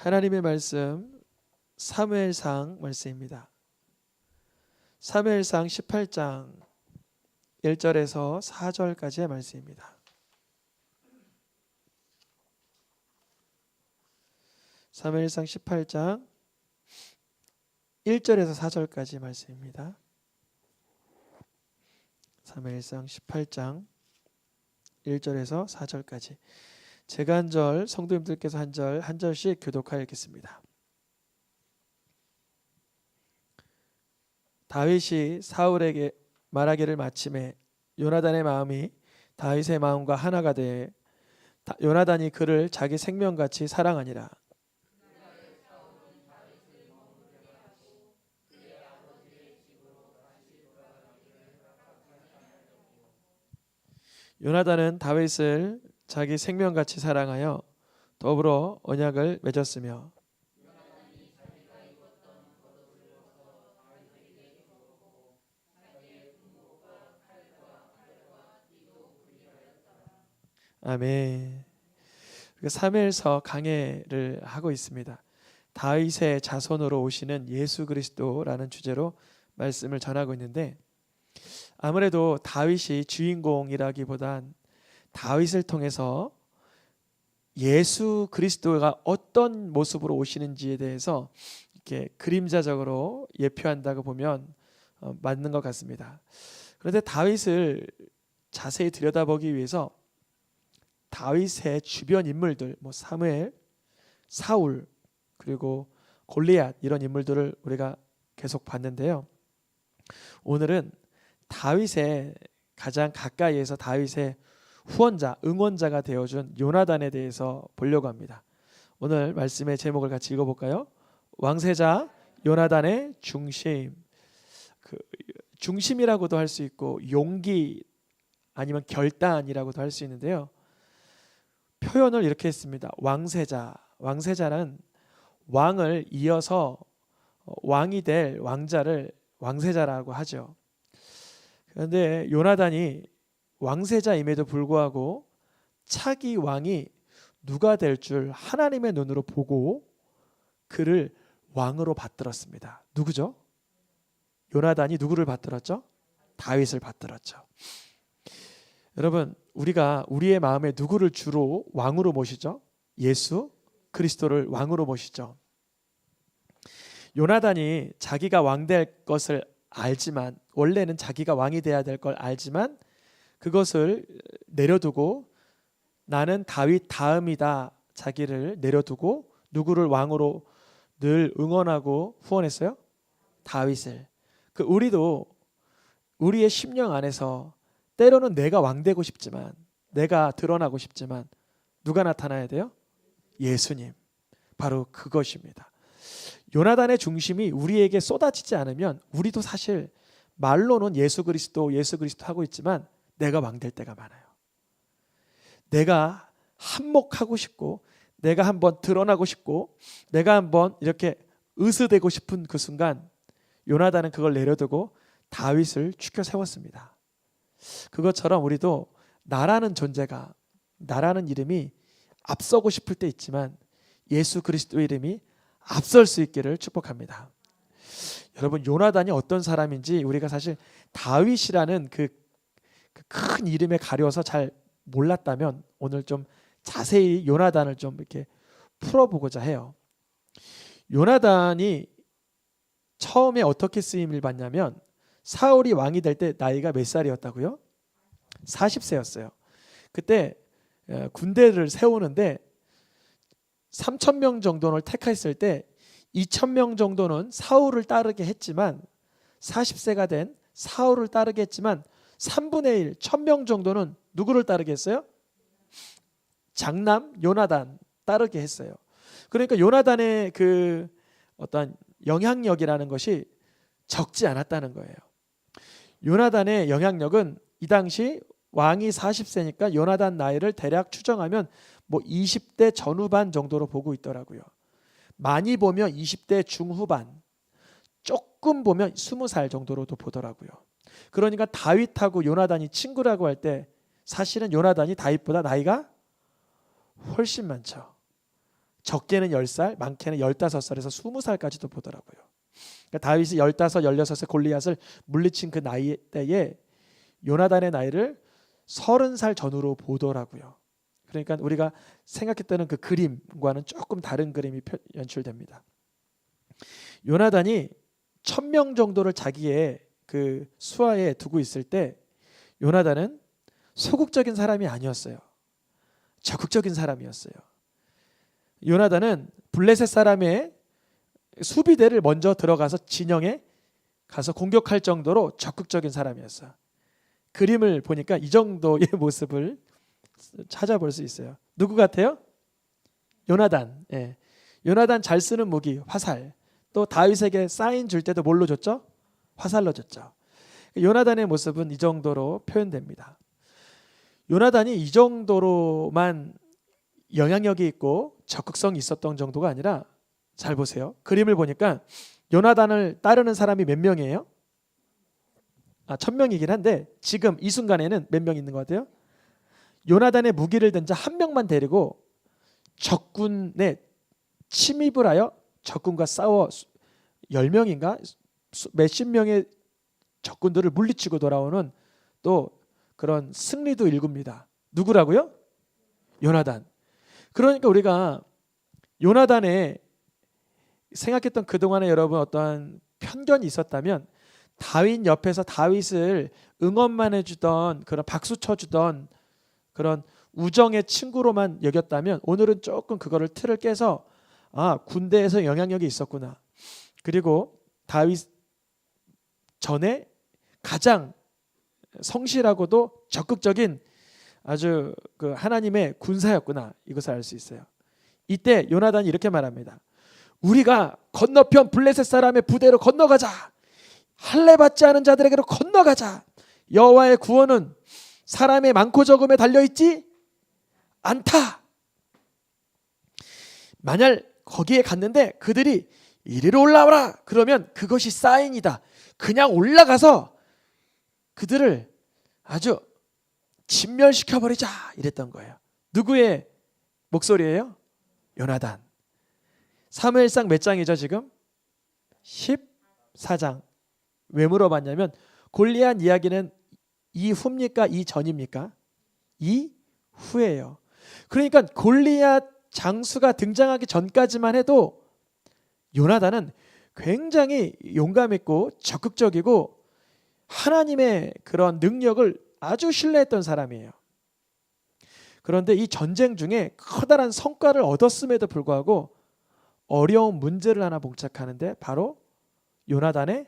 하나님의 말씀 사무엘상 말씀입니다. 사무엘상 18장 1절에서 4절까지의 말씀입니다. 사무엘상 18장 1절에서 4절까지 말씀입니다. 사무엘상 18장 1절에서 4절까지 제가 한 절, 성도님들께서 한 절, 한 절씩 교독하여 읽겠습니다. 다윗이 사울에게 말하기를 마침에 요나단의 마음이 다윗의 마음과 하나가 되어 요나단이 그를 자기 생명같이 사랑하니라. 요나단은 다윗을 자기 생명같이 사랑하여 더불어 언약을 맺었으며 아멘. 사무엘서 강해를 하고 있습니다. 다윗의 자손으로 오시는 예수 그리스도라는 주제로 말씀을 전하고 있는데, 아무래도 다윗이 주인공이라기보단 다윗을 통해서 예수 그리스도가 어떤 모습으로 오시는지에 대해서 이렇게 그림자적으로 예표한다고 보면 맞는 것 같습니다. 그런데 다윗을 자세히 들여다보기 위해서 다윗의 주변 인물들, 사무엘, 사울, 그리고 골리앗, 이런 인물들을 우리가 계속 봤는데요. 오늘은 다윗의 가장 가까이에서 다윗의 후원자, 응원자가 되어준 요나단에 대해서 보려고 합니다. 오늘 말씀의 제목을 같이 읽어볼까요? 왕세자 요나단의 중심. 중심이라고도 할 수 있고 용기 아니면 결단이라고도 할 수 있는데요. 표현을 이렇게 했습니다. 왕세자. 왕세자는 왕을 이어서 왕이 될 왕자를 왕세자라고 하죠. 그런데 요나단이 왕세자임에도 불구하고 차기 왕이 누가 될 줄 하나님의 눈으로 보고 그를 왕으로 받들었습니다. 누구죠? 요나단이 누구를 받들었죠? 다윗을 받들었죠. 여러분, 우리가 우리의 마음에 누구를 주로 왕으로 모시죠? 예수 그리스도를 왕으로 모시죠. 요나단이 자기가 왕 될 것을 알지만, 원래는 자기가 왕이 돼야 될 걸 알지만 그것을 내려두고 나는 다윗 다음이다, 자기를 내려두고 누구를 왕으로 늘 응원하고 후원했어요? 다윗을. 우리도 우리의 심령 안에서 때로는 내가 왕 되고 싶지만, 내가 드러나고 싶지만 누가 나타나야 돼요? 예수님. 바로 그것입니다. 요나단의 중심이 우리에게 쏟아지지 않으면 우리도 사실 말로는 예수 그리스도 하고 있지만 내가 왕 될 때가 많아요. 내가 한몫하고 싶고, 내가 한번 드러나고 싶고, 내가 한번 이렇게 으스대고 싶은 그 순간 요나단은 그걸 내려두고 다윗을 추켜 세웠습니다. 그것처럼 우리도 나라는 존재가, 나라는 이름이 앞서고 싶을 때 있지만 예수 그리스도의 이름이 앞설 수 있기를 축복합니다. 여러분, 요나단이 어떤 사람인지 우리가 사실 다윗이라는 그 큰 이름에 가려서 잘 몰랐다면 오늘 좀 자세히 요나단을 좀 이렇게 풀어보고자 해요. 요나단이 처음에 어떻게 쓰임을 받냐면, 사울이 왕이 될 때 나이가 몇 살이었다고요? 40세였어요. 그때 군대를 세우는데 3,000명 정도를 택했을 때 2,000명 정도는 사울을 따르게 했지만, 40세가 된 사울을 따르게 했지만 3분의 1, 1,000명 정도는 누구를 따르게 했어요? 장남 요나단 따르게 했어요. 그러니까 요나단의 그 어떤 영향력이라는 것이 적지 않았다는 거예요. 요나단의 영향력은 이 당시 왕이 40세니까 요나단 나이를 대략 추정하면 20대 전후반 정도로 보고 있더라고요. 많이 보면 20대 중후반, 조금 보면 20살 정도로도 보더라고요. 그러니까 다윗하고 요나단이 친구라고 할 때 사실은 요나단이 다윗보다 나이가 훨씬 많죠. 적게는 10살, 많게는 15살에서 20살까지도 보더라고요. 그러니까 다윗이 15, 16세 골리앗을 물리친 그 나이 때에 요나단의 나이를 30살 전후로 보더라고요. 그러니까 우리가 생각했던 그 그림과는 조금 다른 그림이 연출됩니다. 요나단이 1000명 정도를 자기의 그 수하에 두고 있을 때 요나단은 소극적인 사람이 아니었어요. 적극적인 사람이었어요. 요나단은 블레셋 사람의 수비대를 먼저 들어가서 진영에 가서 공격할 정도로 적극적인 사람이었어요. 그림을 보니까 이 정도의 모습을 찾아볼 수 있어요. 누구 같아요? 요나단. 예. 요나단 잘 쓰는 무기 화살. 또 다윗에게 사인 줄 때도 뭘로 줬죠? 화살로 줬죠. 요나단의 모습은 이 정도로 표현됩니다. 요나단이 이 정도로만 영향력이 있고 적극성이 있었던 정도가 아니라, 잘 보세요. 그림을 보니까 요나단을 따르는 사람이 몇 명이에요? 1000명이긴 한데 지금 이 순간에는 몇 명 있는 것 같아요? 요나단의 무기를 든 자 한 명만 데리고 적군에 침입을 하여 적군과 싸워 10명인가 몇십 명의 적군들을 물리치고 돌아오는 또 그런 승리도 일굽니다. 누구라고요? 요나단. 그러니까 우리가 요나단에 생각했던 그동안에 여러분 어떠한 편견이 있었다면, 다윗 옆에서 다윗을 응원만 해주던, 그런 박수 쳐주던 그런 우정의 친구로만 여겼다면, 오늘은 조금 그거를 틀을 깨서 군대에서 영향력이 있었구나, 그리고 다윗 전에 가장 성실하고도 적극적인 아주 그 하나님의 군사였구나, 이것을 알 수 있어요. 이때 요나단이 이렇게 말합니다. 우리가 건너편 블레셋 사람의 부대로 건너가자. 할례 받지 않은 자들에게로 건너가자. 여호와의 구원은 사람의 많고 적음에 달려있지 않다. 만약 거기에 갔는데 그들이 이리로 올라오라 그러면 그것이 사인이다. 그냥 올라가서 그들을 아주 진멸시켜버리자, 이랬던 거예요. 누구의 목소리예요? 요나단. 사무엘상 몇 장이죠 지금? 14장. 왜 물어봤냐면 골리앗 이야기는 이후입니까? 이전입니까? 이후예요. 그러니까 골리앗 장수가 등장하기 전까지만 해도 요나단은 굉장히 용감했고 적극적이고 하나님의 그런 능력을 아주 신뢰했던 사람이에요. 그런데 이 전쟁 중에 커다란 성과를 얻었음에도 불구하고 어려운 문제를 하나 봉착하는데 바로 요나단의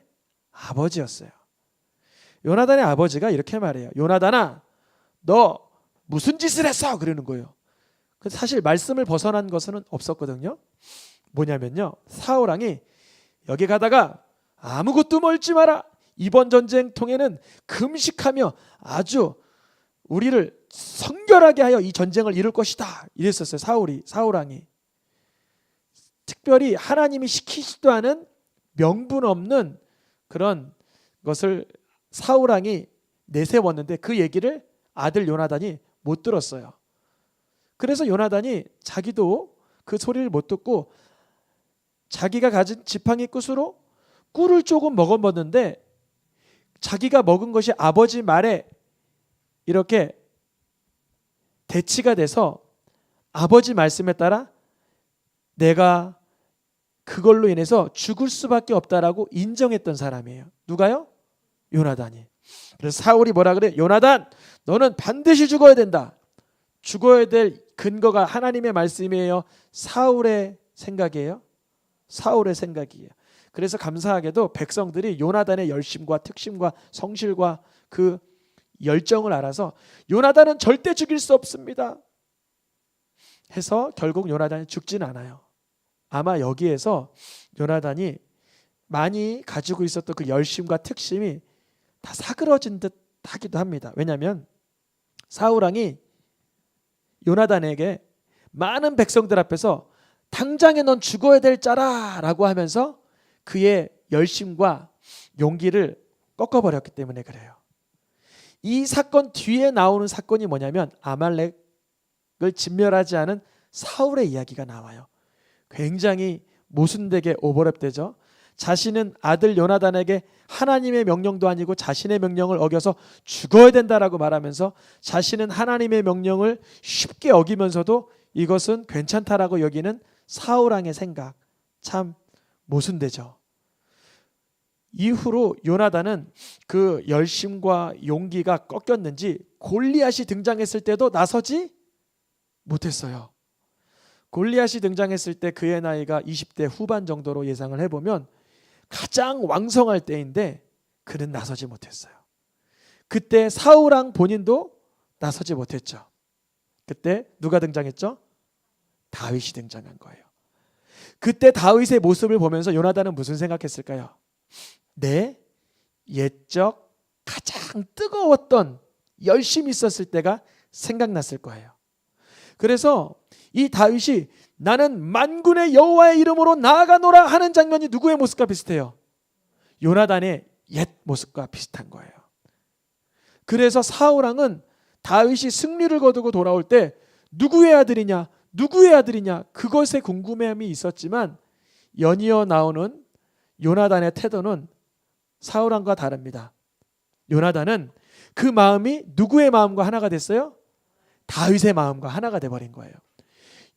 아버지였어요. 요나단의 아버지가 이렇게 말해요. 요나단아, 너 무슨 짓을 했어? 그러는 거예요. 사실 말씀을 벗어난 것은 없었거든요. 뭐냐면요, 사울 왕이 여기 가다가 아무것도 멀지 마라. 이번 전쟁통에는 금식하며 아주 우리를 성결하게 하여 이 전쟁을 이룰 것이다, 이랬었어요. 사울 왕이. 특별히 하나님이 시키지도 않은 명분 없는 그런 것을 사울 왕이 내세웠는데 그 얘기를 아들 요나단이 못 들었어요. 그래서 요나단이 자기도 그 소리를 못 듣고 자기가 가진 지팡이 끝으로 꿀을 조금 먹었는데, 자기가 먹은 것이 아버지 말에 이렇게 대치가 돼서 아버지 말씀에 따라 내가 그걸로 인해서 죽을 수밖에 없다라고 인정했던 사람이에요. 누가요? 요나단이. 그래서 사울이 뭐라 그래? 요나단, 너는 반드시 죽어야 된다. 죽어야 될 근거가 하나님의 말씀이에요? 사울의 생각이에요? 사울의 생각이에요. 그래서 감사하게도 백성들이 요나단의 열심과 특심과 성실과 그 열정을 알아서 요나단은 절대 죽일 수 없습니다 해서 결국 요나단이 죽지는 않아요. 아마 여기에서 요나단이 많이 가지고 있었던 그 열심과 특심이 다 사그러진 듯 하기도 합니다. 왜냐하면 사울 왕이 요나단에게 많은 백성들 앞에서 당장에 넌 죽어야 될 자라 라고 하면서 그의 열심과 용기를 꺾어버렸기 때문에 그래요. 이 사건 뒤에 나오는 사건이 뭐냐면 아말렉을 진멸하지 않은 사울의 이야기가 나와요. 굉장히 모순되게 오버랩되죠. 자신은 아들 요나단에게 하나님의 명령도 아니고 자신의 명령을 어겨서 죽어야 된다라고 말하면서 자신은 하나님의 명령을 쉽게 어기면서도 이것은 괜찮다라고 여기는 사울왕의 생각, 참 모순되죠. 이후로 요나단은 그 열심과 용기가 꺾였는지 골리앗이 등장했을 때도 나서지 못했어요. 골리앗이 등장했을 때 그의 나이가 20대 후반 정도로 예상을 해보면 가장 왕성할 때인데 그는 나서지 못했어요. 그때 사울왕 본인도 나서지 못했죠. 그때 누가 등장했죠? 다윗이 등장한 거예요. 그때 다윗의 모습을 보면서 요나단은 무슨 생각했을까요? 내 옛적 가장 뜨거웠던 열심히 있었을 때가 생각났을 거예요. 그래서 이 다윗이 나는 만군의 여호와의 이름으로 나아가노라 하는 장면이 누구의 모습과 비슷해요? 요나단의 옛 모습과 비슷한 거예요. 그래서 사울왕은 다윗이 승리를 거두고 돌아올 때 누구의 아들이냐, 누구의 아들이냐, 그것에 궁금함이 있었지만 연이어 나오는 요나단의 태도는 사울왕과 다릅니다. 요나단은 그 마음이 누구의 마음과 하나가 됐어요? 다윗의 마음과 하나가 돼버린 거예요.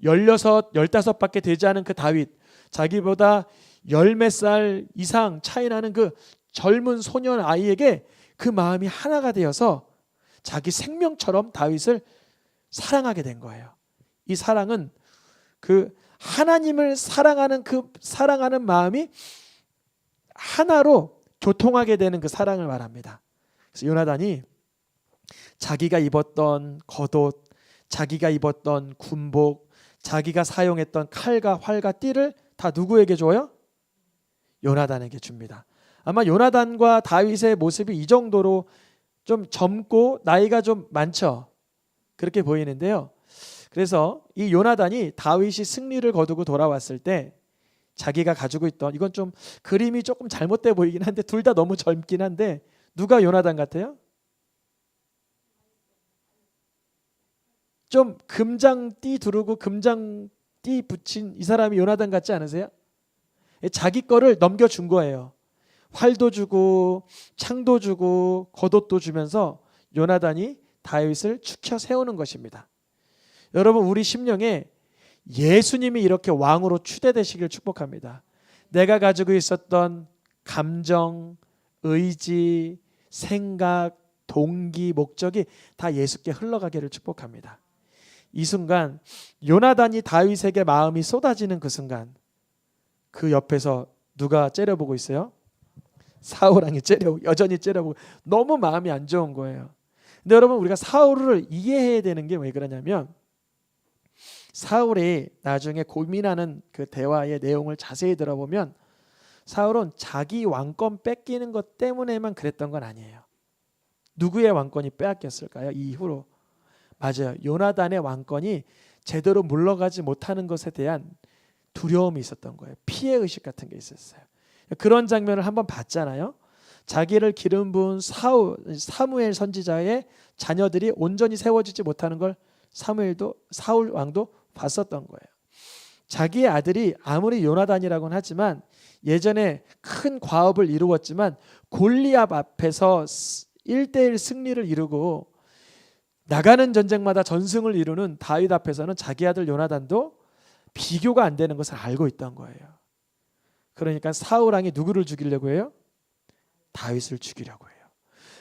16, 15밖에 되지 않은 그 다윗, 자기보다 10몇 살 이상 차이 나는 그 젊은 소년 아이에게 그 마음이 하나가 되어서 자기 생명처럼 다윗을 사랑하게 된 거예요. 이 사랑은 그 하나님을 사랑하는 그 사랑하는 마음이 하나로 교통하게 되는 그 사랑을 말합니다. 그래서 요나단이 자기가 입었던 겉옷, 자기가 입었던 군복, 자기가 사용했던 칼과 활과 띠를 다 누구에게 줘요? 요나단에게 줍니다. 아마 요나단과 다윗의 모습이 이 정도로 좀 젊고 나이가 좀 많죠. 그렇게 보이는데요. 그래서 이 요나단이 다윗이 승리를 거두고 돌아왔을 때 자기가 가지고 있던, 이건 좀 그림이 조금 잘못돼 보이긴 한데 둘 다 너무 젊긴 한데 누가 요나단 같아요? 좀 금장띠 두르고 금장띠 붙인 이 사람이 요나단 같지 않으세요? 자기 거를 넘겨준 거예요. 활도 주고 창도 주고 겉옷도 주면서 요나단이 다윗을 축혀 세우는 것입니다. 여러분, 우리 심령에 예수님이 이렇게 왕으로 추대되시길 축복합니다. 내가 가지고 있었던 감정, 의지, 생각, 동기, 목적이 다 예수께 흘러가기를 축복합니다. 이 순간 요나단이 다윗에게 마음이 쏟아지는 그 순간 그 옆에서 누가 째려보고 있어요? 사울왕이 여전히 째려보고 너무 마음이 안 좋은 거예요. 근데 여러분, 우리가 사울을 이해해야 되는 게 왜 그러냐면 사울이 나중에 고민하는 그 대화의 내용을 자세히 들어보면 사울은 자기 왕권 뺏기는 것 때문에만 그랬던 건 아니에요. 누구의 왕권이 빼앗겼을까요? 이 이후로. 맞아요. 요나단의 왕권이 제대로 물러가지 못하는 것에 대한 두려움이 있었던 거예요. 피해의식 같은 게 있었어요. 그런 장면을 한번 봤잖아요. 자기를 기름 부은 사무엘 선지자의 자녀들이 온전히 세워지지 못하는 걸 사울 왕도 봤었던 거예요. 자기의 아들이 아무리 요나단이라고는 하지만 예전에 큰 과업을 이루었지만 골리앗 앞에서 1대1 승리를 이루고 나가는 전쟁마다 전승을 이루는 다윗 앞에서는 자기 아들 요나단도 비교가 안 되는 것을 알고 있던 거예요. 그러니까 사울 왕이 누구를 죽이려고 해요? 다윗을 죽이려고 해요.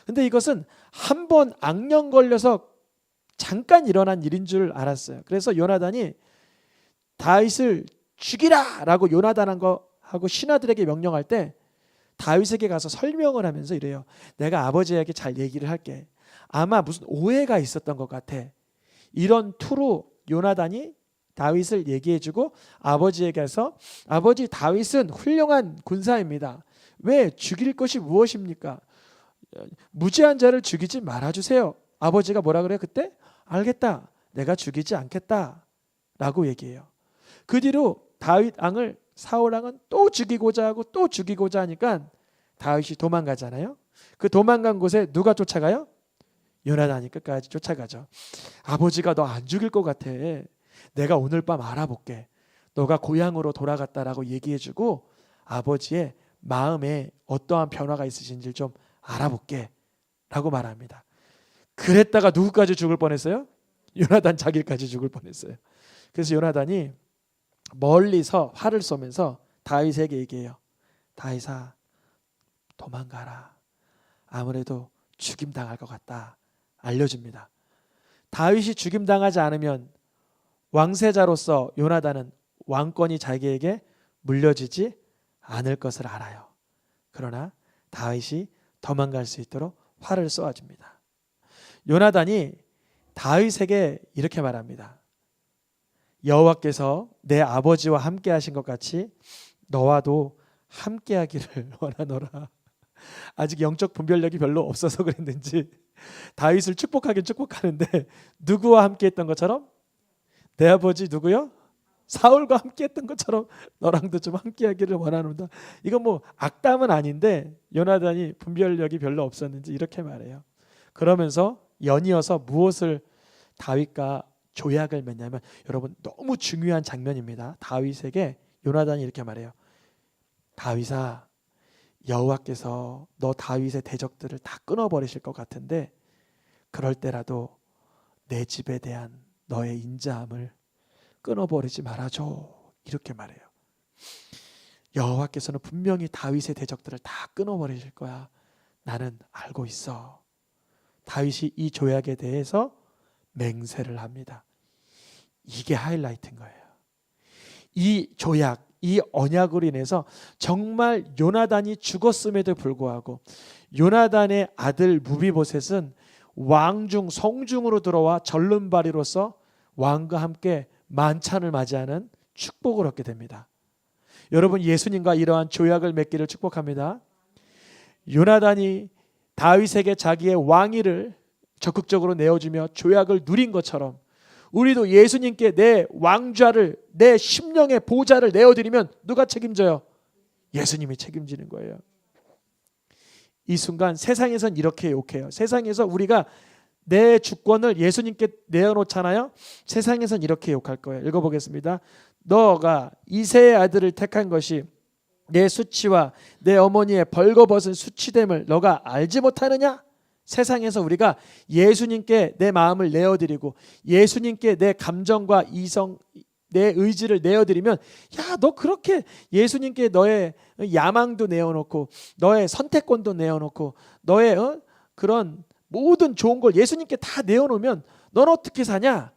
근데 이것은 한 번 악령 걸려서 잠깐 일어난 일인 줄 알았어요. 그래서 요나단이 다윗을 죽이라 라고 요나단하고 신하들에게 명령할 때 다윗에게 가서 설명을 하면서 이래요. 내가 아버지에게 잘 얘기를 할게. 아마 무슨 오해가 있었던 것 같아. 이런 투로 요나단이 다윗을 얘기해주고 아버지에게 가서 아버지, 다윗은 훌륭한 군사입니다. 왜 죽일 것이 무엇입니까? 무죄한 자를 죽이지 말아주세요. 아버지가 뭐라 그래요? 그때? 알겠다. 내가 죽이지 않겠다 라고 얘기해요. 그 뒤로 다윗 왕을 사울 왕은 또 죽이고자 하고 또 죽이고자 하니까 다윗이 도망가잖아요. 그 도망간 곳에 누가 쫓아가요? 요나단이 끝까지 쫓아가죠. 아버지가 너 안 죽일 것 같아. 내가 오늘 밤 알아볼게. 너가 고향으로 돌아갔다라고 얘기해주고 아버지의 마음에 어떠한 변화가 있으신지 좀 알아볼게 라고 말합니다. 그랬다가 누구까지 죽을 뻔했어요? 요나단 자기까지 죽을 뻔했어요. 그래서 요나단이 멀리서 활을 쏘면서 다윗에게 얘기해요. 다윗아, 도망가라. 아무래도 죽임당할 것 같다. 알려줍니다. 다윗이 죽임당하지 않으면 왕세자로서 요나단은 왕권이 자기에게 물려지지 않을 것을 알아요. 그러나 다윗이 도망갈 수 있도록 활을 쏘아줍니다. 요나단이 다윗에게 이렇게 말합니다. 여호와께서 내 아버지와 함께 하신 것 같이 너와도 함께 하기를 원하노라. 아직 영적 분별력이 별로 없어서 그랬는지 다윗을 축복하긴 축복하는데 누구와 함께 했던 것처럼? 내 아버지 누구요? 사울과 함께 했던 것처럼 너랑도 좀 함께 하기를 원하노라. 이건 뭐 악담은 아닌데 요나단이 분별력이 별로 없었는지 이렇게 말해요. 그러면서 연이어서 무엇을 다윗과 조약을 맺냐면, 여러분 너무 중요한 장면입니다. 다윗에게 요나단이 이렇게 말해요. 다윗아, 여호와께서 너 다윗의 대적들을 다 끊어버리실 것 같은데 그럴 때라도 내 집에 대한 너의 인자함을 끊어버리지 말아줘. 이렇게 말해요. 여호와께서는 분명히 다윗의 대적들을 다 끊어버리실 거야. 나는 알고 있어. 다윗이 이 조약에 대해서 맹세를 합니다. 이게 하이라이트인 거예요. 이 조약, 이 언약으로 인해서 정말 요나단이 죽었음에도 불구하고 요나단의 아들 무비보셋은 왕중 성중으로 들어와 전름발이로서 왕과 함께 만찬을 맞이하는 축복을 얻게 됩니다. 여러분, 예수님과 이러한 조약을 맺기를 축복합니다. 요나단이 다윗에게 자기의 왕위를 적극적으로 내어주며 조약을 누린 것처럼 우리도 예수님께 내 왕좌를, 내 심령의 보좌를 내어드리면 누가 책임져요? 예수님이 책임지는 거예요. 이 순간 세상에선 이렇게 욕해요. 세상에서 우리가 내 주권을 예수님께 내어놓잖아요. 세상에선 이렇게 욕할 거예요. 읽어보겠습니다. 너가 이새의 아들을 택한 것이 내 수치와 내 어머니의 벌거벗은 수치됨을 너가 알지 못하느냐? 세상에서 우리가 예수님께 내 마음을 내어드리고 예수님께 내 감정과 이성, 내 의지를 내어드리면, 야, 너 그렇게 예수님께 너의 야망도 내어놓고 너의 선택권도 내어놓고 너의 그런 모든 좋은 걸 예수님께 다 내어놓으면 넌 어떻게 사냐?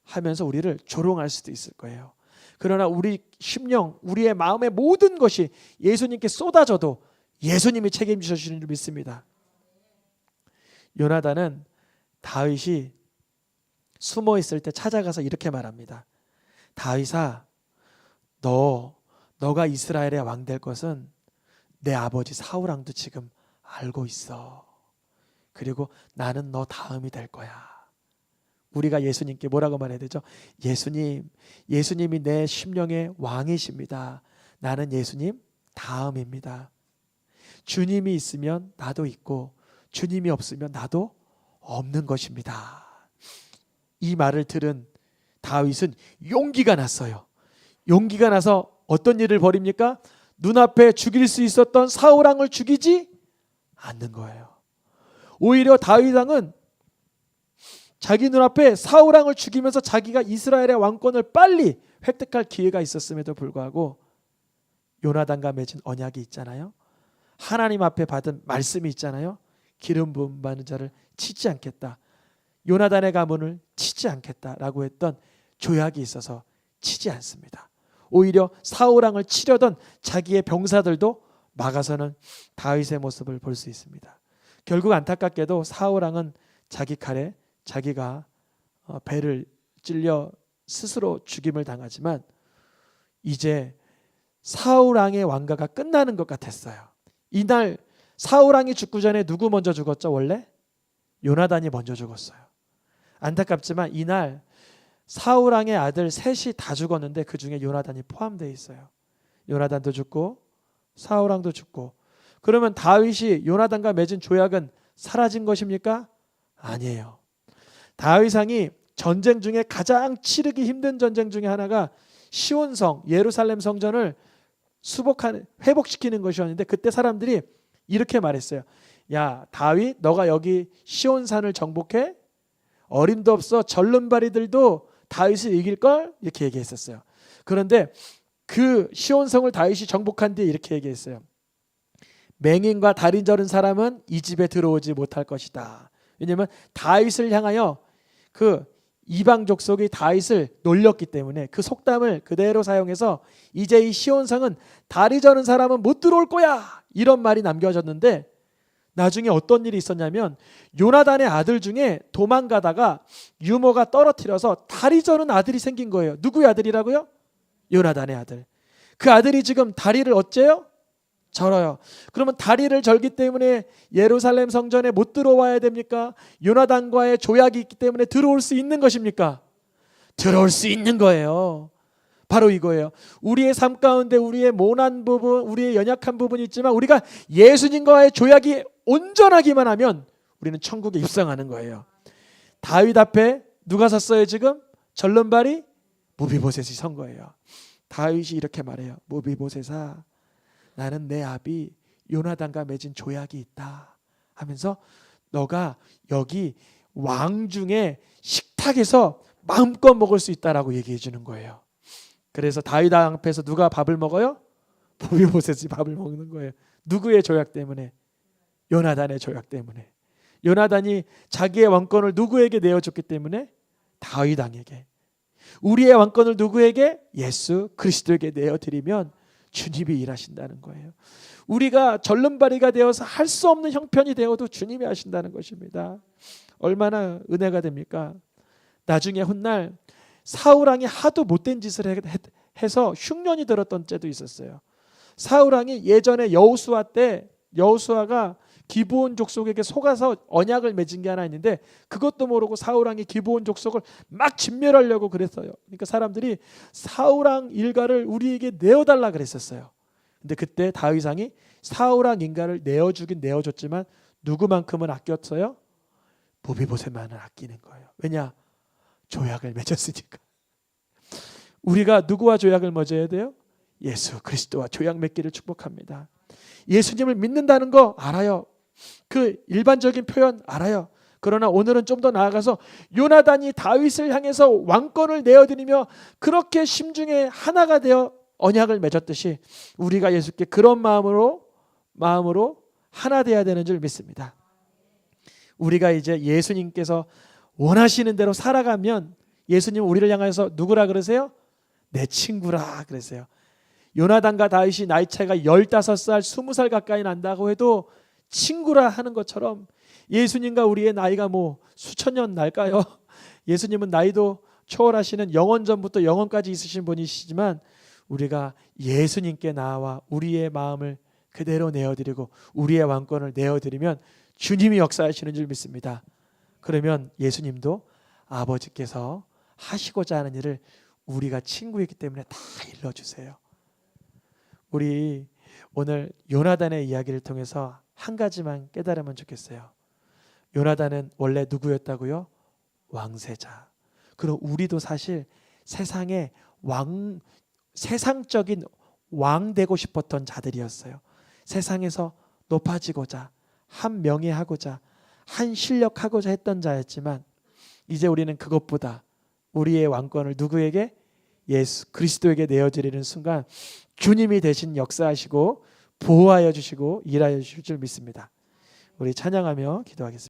하면서 우리를 조롱할 수도 있을 거예요. 그러나 우리 심령, 우리의 마음의 모든 것이 예수님께 쏟아져도 예수님이 책임지셔 주시는 줄 믿습니다. 요나단은 다윗이 숨어 있을 때 찾아가서 이렇게 말합니다. 다윗아, 너가 이스라엘의 왕 될 것은 내 아버지 사울왕도 지금 알고 있어. 그리고 나는 너 다음이 될 거야. 우리가 예수님께 뭐라고 말해야 되죠? 예수님이 내 심령의 왕이십니다. 나는 예수님 다음입니다. 주님이 있으면 나도 있고 주님이 없으면 나도 없는 것입니다. 이 말을 들은 다윗은 용기가 났어요. 용기가 나서 어떤 일을 벌입니까? 눈앞에 죽일 수 있었던 사울왕을 죽이지 않는 거예요. 오히려 다윗 왕은 자기 눈앞에 사울왕을 죽이면서 자기가 이스라엘의 왕권을 빨리 획득할 기회가 있었음에도 불구하고 요나단과 맺은 언약이 있잖아요. 하나님 앞에 받은 말씀이 있잖아요. 기름 부음 받는 자를 치지 않겠다. 요나단의 가문을 치지 않겠다라고 했던 조약이 있어서 치지 않습니다. 오히려 사울왕을 치려던 자기의 병사들도 막아서는 다윗의 모습을 볼 수 있습니다. 결국 안타깝게도 사울왕은 자기 칼에 자기가 배를 찔려 스스로 죽임을 당하지만 이제 사울왕의 왕가가 끝나는 것 같았어요. 이날 사울왕이 죽기 전에 누구 먼저 죽었죠? 원래 요나단이 먼저 죽었어요. 안타깝지만 이날 사울왕의 아들 셋이 다 죽었는데 그 중에 요나단이 포함되어 있어요. 요나단도 죽고 사울왕도 죽고. 그러면 다윗이 요나단과 맺은 조약은 사라진 것입니까? 아니에요. 다윗 왕이 전쟁 중에 가장 치르기 힘든 전쟁 중에 하나가 시온성 예루살렘 성전을 회복시키는 것이었는데 그때 사람들이 이렇게 말했어요. 야 다윗 너가 여기 시온산을 정복해? 어림도 없어 절름발이들도 다윗을 이길걸? 이렇게 얘기했었어요. 그런데 그 시온성을 다윗이 정복한 뒤에 이렇게 얘기했어요. 맹인과 다리 저른 사람은 이 집에 들어오지 못할 것이다. 왜냐하면 다윗을 향하여 그 이방 족속이 다윗을 놀렸기 때문에 그 속담을 그대로 사용해서 이제 이 시온성은 다리 저는 사람은 못 들어올 거야 이런 말이 남겨졌는데 나중에 어떤 일이 있었냐면 요나단의 아들 중에 도망가다가 유모가 떨어뜨려서 다리 저는 아들이 생긴 거예요. 누구의 아들이라고요? 요나단의 아들. 그 아들이 지금 다리를 어째요? 절어요. 그러면 다리를 절기 때문에 예루살렘 성전에 못 들어와야 됩니까? 요나단과의 조약이 있기 때문에 들어올 수 있는 것입니까? 들어올 수 있는 거예요. 바로 이거예요. 우리의 삶 가운데 우리의 모난 부분, 우리의 연약한 부분이 있지만 우리가 예수님과의 조약이 온전하기만 하면 우리는 천국에 입성하는 거예요. 다윗 앞에 누가 섰어요 지금? 절름발이 무비보셋이 선 거예요. 다윗이 이렇게 말해요. 무비보셋아 나는 내 아비 요나단과 맺은 조약이 있다 하면서 너가 여기 왕 중에 식탁에서 마음껏 먹을 수 있다라고 얘기해 주는 거예요. 그래서 다윗 앞에서 누가 밥을 먹어요? 무비보셋이 밥을 먹는 거예요. 누구의 조약 때문에? 요나단의 조약 때문에. 요나단이 자기의 왕권을 누구에게 내어줬기 때문에? 다윗 왕에게. 우리의 왕권을 누구에게? 예수 그리스도에게 내어드리면 주님이 일하신다는 거예요. 우리가 절름발이가 되어서 할 수 없는 형편이 되어도 주님이 하신다는 것입니다. 얼마나 은혜가 됩니까? 나중에 훗날 사울왕이 하도 못된 짓을 해서 흉년이 들었던 때도 있었어요. 사울왕이 예전에 여호수아 때 여호수아가 기브온 족속에게 속아서 언약을 맺은 게 하나 있는데 그것도 모르고 사울왕이 기브온 족속을 막 진멸하려고 그랬어요. 그러니까 사람들이 사울왕 일가를 우리에게 내어달라 그랬었어요. 근데 그때 다윗 왕이 사울왕 일가를 내어주긴 내어줬지만 누구만큼은 아꼈어요? 무비보셋만을 아끼는 거예요. 왜냐? 조약을 맺었으니까. 우리가 누구와 조약을 맺어야 돼요? 예수 그리스도와 조약 맺기를 축복합니다. 예수님을 믿는다는 거 알아요. 그 일반적인 표현 알아요. 그러나 오늘은 좀 더 나아가서 요나단이 다윗을 향해서 왕권을 내어드리며 그렇게 심중에 하나가 되어 언약을 맺었듯이 우리가 예수께 그런 마음으로 하나 되어야 되는 줄 믿습니다. 우리가 이제 예수님께서 원하시는 대로 살아가면 예수님 우리를 향해서 누구라 그러세요? 내 친구라 그러세요. 요나단과 다윗이 나이 차이가 15살, 20살 가까이 난다고 해도 친구라 하는 것처럼 예수님과 우리의 나이가 뭐 수천 년 날까요? 예수님은 나이도 초월하시는 영원전부터 영원까지 있으신 분이시지만 우리가 예수님께 나와 우리의 마음을 그대로 내어드리고 우리의 왕권을 내어드리면 주님이 역사하시는 줄 믿습니다. 그러면 예수님도 아버지께서 하시고자 하는 일을 우리가 친구이기 때문에 다 일러주세요. 우리 오늘 요나단의 이야기를 통해서 한 가지만 깨달으면 좋겠어요. 요나단은 원래 누구였다고요? 왕세자. 그리고 우리도 사실 세상에 세상적인 왕 되고 싶었던 자들이었어요. 세상에서 높아지고자 한 명예하고자 한 실력하고자 했던 자였지만 이제 우리는 그것보다 우리의 왕권을 누구에게? 예수 그리스도에게 내어드리는 순간 주님이 대신 역사하시고 보호하여 주시고 일하여 주실 줄 믿습니다. 우리 찬양하며 기도하겠습니다.